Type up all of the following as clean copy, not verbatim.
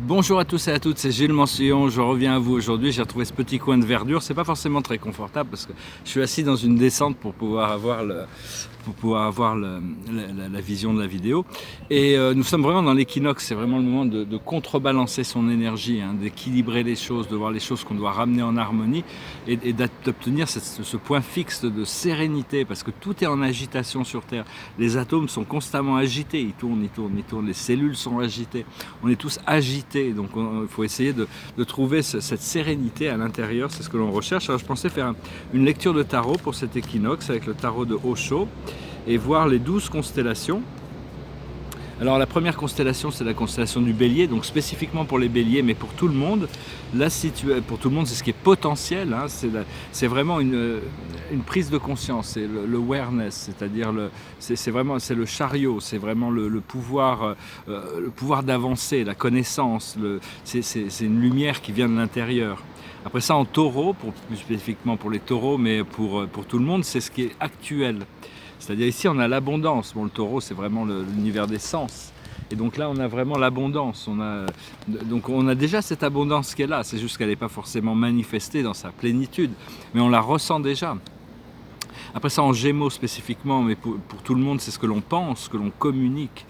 Bonjour à tous et à toutes, c'est Gilles Mansillon, je reviens à vous aujourd'hui. J'ai retrouvé ce petit coin de verdure, c'est pas forcément très confortable parce que je suis assis dans une descente pour pouvoir avoir la vision de la vidéo. Et nous sommes vraiment dans l'équinoxe, c'est vraiment le moment de contrebalancer son énergie, hein, d'équilibrer les choses, de voir les choses qu'on doit ramener en harmonie et d'obtenir ce point fixe de sérénité, parce que tout est en agitation sur Terre. Les atomes sont constamment agités, ils tournent, ils tournent, ils tournent, les cellules sont agitées, on est tous agités, donc il faut essayer de trouver cette sérénité à l'intérieur, c'est ce que l'on recherche. Alors je pensais faire une lecture de tarot pour cet équinoxe avec le tarot de Osho et voir les 12 constellations. Alors la première constellation, c'est la constellation du Bélier, donc spécifiquement pour les Béliers, mais pour tout le monde. Là, pour tout le monde, c'est ce qui est potentiel, hein, c'est vraiment une prise de conscience, c'est le awareness, c'est-à-dire c'est le chariot, c'est vraiment le pouvoir d'avancer, la connaissance, c'est une lumière qui vient de l'intérieur. Après ça, en taureau, plus spécifiquement pour les taureaux, mais pour tout le monde, c'est ce qui est actuel. C'est-à-dire ici on a l'abondance, bon le taureau c'est vraiment l'univers des sens, et donc là on a vraiment l'abondance, donc on a déjà cette abondance qui est là, c'est juste qu'elle n'est pas forcément manifestée dans sa plénitude, mais on la ressent déjà. Après ça en Gémeaux spécifiquement, mais pour tout le monde c'est ce que l'on pense, ce que l'on communique.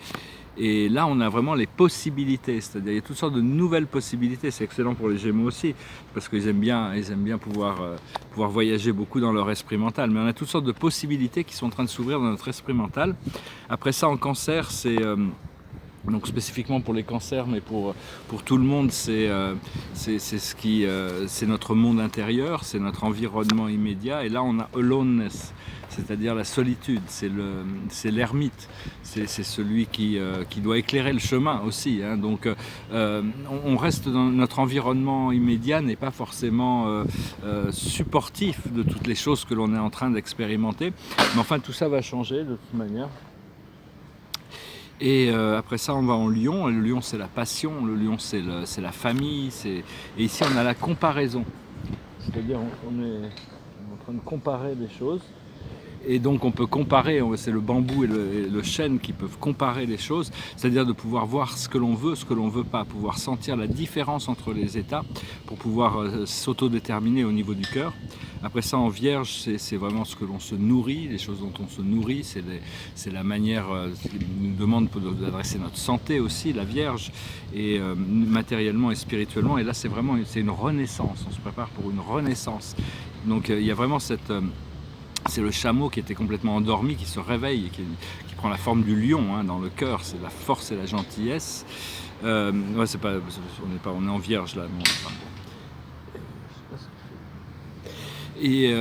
Et là, on a vraiment les possibilités, c'est-à-dire il y a toutes sortes de nouvelles possibilités. C'est excellent pour les Gémeaux aussi, parce qu'ils aiment bien pouvoir voyager beaucoup dans leur esprit mental. Mais on a toutes sortes de possibilités qui sont en train de s'ouvrir dans notre esprit mental. Après ça, en Cancer, c'est donc spécifiquement pour les cancers, mais pour tout le monde, c'est notre monde intérieur, c'est notre environnement immédiat. Et là, on a aloneness, c'est-à-dire la solitude, c'est l'ermite, c'est celui qui doit éclairer le chemin aussi, hein. Donc on reste dans notre environnement immédiat, n'est pas forcément supportif de toutes les choses que l'on est en train d'expérimenter. Mais enfin, tout ça va changer de toute manière. Et après ça, on va en Lion. Le Lion, c'est la passion. Le Lion, c'est la famille. Et ici, on a la comparaison. C'est-à-dire, on est en train de comparer les choses. Et donc, on peut comparer. C'est le bambou et le chêne qui peuvent comparer les choses. C'est-à-dire de pouvoir voir ce que l'on veut, ce que l'on ne veut pas. Pouvoir sentir la différence entre les états pour pouvoir s'autodéterminer au niveau du cœur. Après ça, en Vierge, c'est vraiment ce que l'on se nourrit, les choses dont on se nourrit, c'est la manière qui nous demande d'adresser notre santé aussi, la Vierge, et matériellement et spirituellement. Et là, c'est une renaissance, on se prépare pour une renaissance. Donc il y a vraiment c'est le chameau qui était complètement endormi, qui se réveille et qui prend la forme du lion, hein, dans le cœur, c'est la force et la gentillesse. Ouais, on est en Vierge là. Et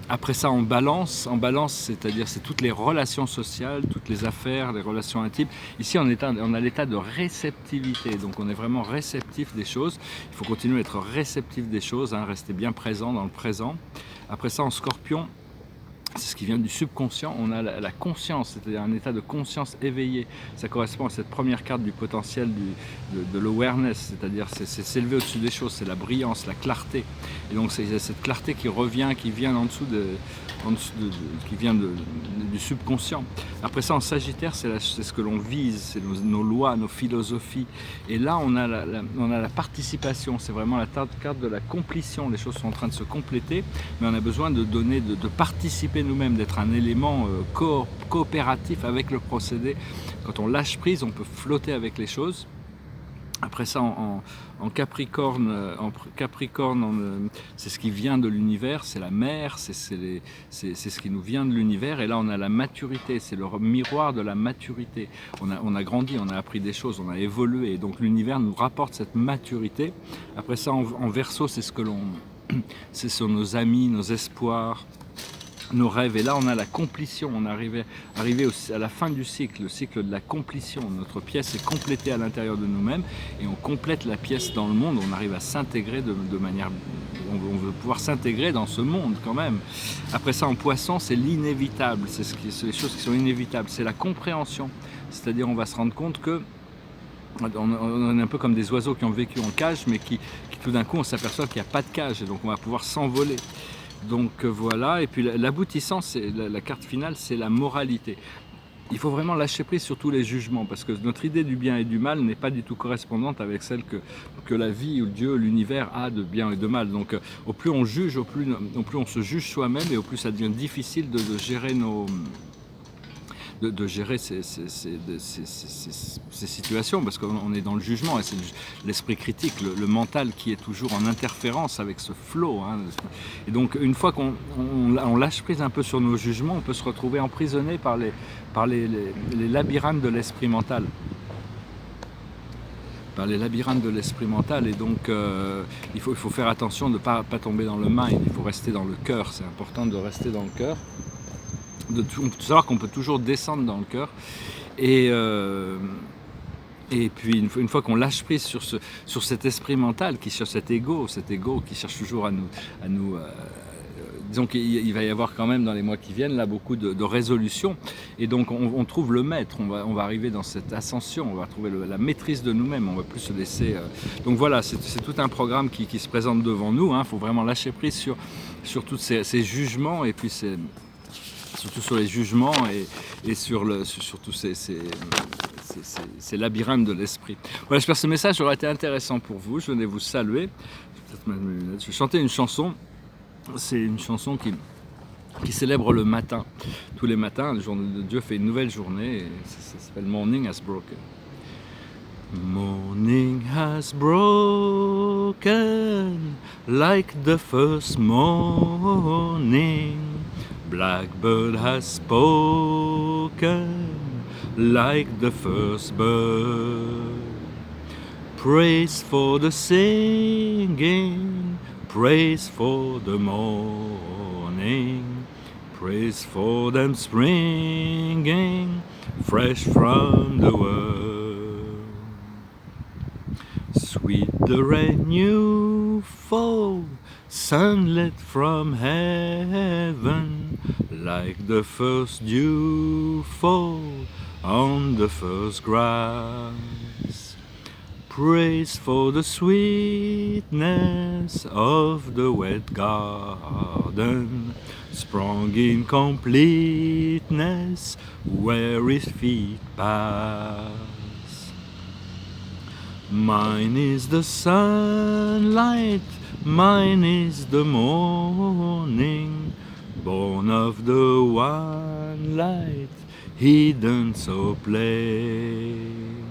après ça, en balance, c'est-à-dire c'est toutes les relations sociales, toutes les affaires, les relations intimes. Ici, on a l'état de réceptivité, donc on est vraiment réceptif des choses. Il faut continuer à être réceptif des choses, hein, rester bien présent dans le présent. Après ça, en Scorpion, c'est ce qui vient du subconscient, on a la conscience, c'est-à-dire un état de conscience éveillé. Ça correspond à cette première carte du potentiel de l'awareness, c'est-à-dire c'est s'élever au-dessus des choses, c'est la brillance, la clarté. Et donc c'est cette clarté qui revient, qui vient qui vient du subconscient. Après ça, en Sagittaire, c'est ce que l'on vise, c'est nos lois, nos philosophies. Et là, on a la participation, c'est vraiment la carte de la complétion. Les choses sont en train de se compléter, mais on a besoin de participer nous-mêmes, d'être un élément coopératif avec le procédé. Quand on lâche prise, on peut flotter avec les choses. Après ça, en Capricorne, c'est ce qui vient de l'univers, c'est la mer, c'est ce qui nous vient de l'univers. Et là, on a la maturité, c'est le miroir de la maturité. On a grandi, on a appris des choses, on a évolué. Et donc l'univers nous rapporte cette maturité. Après ça, en Verseau, c'est c'est sur nos amis, nos espoirs, nos rêves. Et là, on a la complétion, on est arrivé à la fin du cycle, le cycle de la complétion. Notre pièce est complétée à l'intérieur de nous-mêmes et on complète la pièce dans le monde. On arrive à s'intégrer de manière... On veut pouvoir s'intégrer dans ce monde quand même. Après ça, en Poisson, c'est l'inévitable, c'est les choses qui sont inévitables, c'est la compréhension. C'est-à-dire, on va se rendre compte que on est un peu comme des oiseaux qui ont vécu en cage, mais qui tout d'un coup, on s'aperçoit qu'il n'y a pas de cage, et donc on va pouvoir s'envoler. Donc voilà, et puis l'aboutissant, la carte finale, c'est la moralité. il faut vraiment lâcher prise sur tous les jugements, parce que notre idée du bien et du mal n'est pas du tout correspondante avec celle que la vie ou Dieu, l'univers a de bien et de mal. Donc au plus on juge, au plus on se juge soi-même, et au plus ça devient difficile de gérer ces situations, parce qu'on est dans le jugement, et c'est l'esprit critique, le mental qui est toujours en interférence avec ce flot, hein. Et donc une fois qu'on lâche prise un peu sur nos jugements, on peut se retrouver emprisonné par les labyrinthes de l'esprit mental. Et donc il faut faire attention de ne pas tomber dans le mind, il faut rester dans le cœur, c'est important de rester dans le cœur. De savoir qu'on peut toujours descendre dans le cœur, et puis une fois qu'on lâche prise sur cet esprit mental qui cherche cet ego qui cherche toujours à nous disons qu'il va y avoir quand même dans les mois qui viennent là beaucoup de résolutions, et donc on trouve le maître, on va arriver dans cette ascension, on va trouver la maîtrise de nous-mêmes, on va plus se laisser donc voilà, c'est tout un programme qui se présente devant nous, hein. Il faut vraiment lâcher prise sur tous ces jugements, et puis surtout sur les jugements et sur tous ces labyrinthes de l'esprit. Voilà, j'espère que ce message aura été intéressant pour vous. Je venais vous saluer. Je vais chanter une chanson. C'est une chanson qui célèbre le matin. Tous les matins, le jour de Dieu fait une nouvelle journée, et ça s'appelle Morning Has Broken. Morning has broken like the first morning. Blackbird has spoken like the first bird. Praise for the singing, praise for the morning, praise for them springing fresh from the world. Sweet the rain you fall, sunlit from heaven, like the first dew fall on the first grass. Praise for the sweetness of the wet garden, sprung in completeness where his feet pass. Mine is the sunlight, mine is the morning, born of the one light, hidden so plain.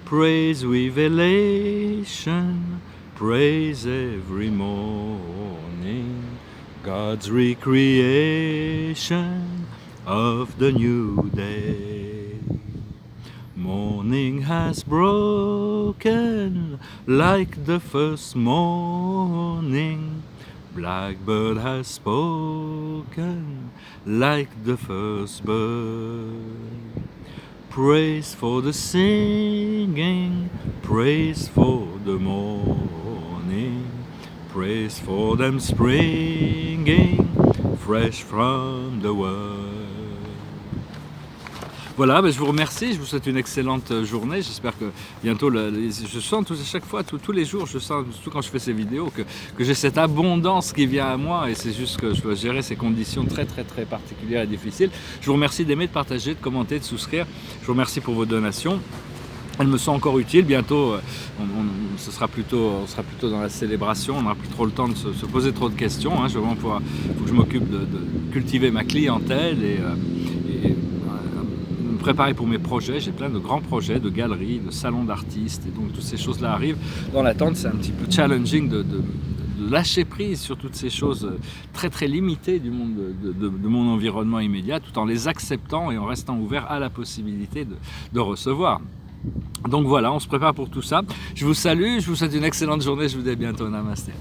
Praise with elation, praise every morning, God's recreation of the new day. Morning has broken like the first morning. Blackbird has spoken like the first bird. Praise for the singing, praise for the morning, praise for them springing fresh from the world. Voilà, je vous remercie, je vous souhaite une excellente journée. J'espère que bientôt, je sens à chaque fois, tous les jours, je sens, surtout quand je fais ces vidéos, que j'ai cette abondance qui vient à moi, et c'est juste que je dois gérer ces conditions très très très particulières et difficiles. Je vous remercie d'aimer, de partager, de commenter, de souscrire. Je vous remercie pour vos donations. Elles me sont encore utiles. Bientôt, on sera plutôt dans la célébration. On n'aura plus trop le temps de se poser trop de questions, hein. Je vais vraiment pouvoir, faut que je m'occupe de cultiver ma clientèle et me préparer pour mes projets. J'ai plein de grands projets, de galeries, de salons d'artistes, et donc toutes ces choses-là arrivent. Dans l'attente, c'est un petit peu challenging de lâcher prise sur toutes ces choses très très limitées du monde de mon environnement immédiat, tout en les acceptant et en restant ouvert à la possibilité de recevoir. Donc voilà, on se prépare pour tout ça. Je vous salue, je vous souhaite une excellente journée, je vous dis à bientôt, namasté.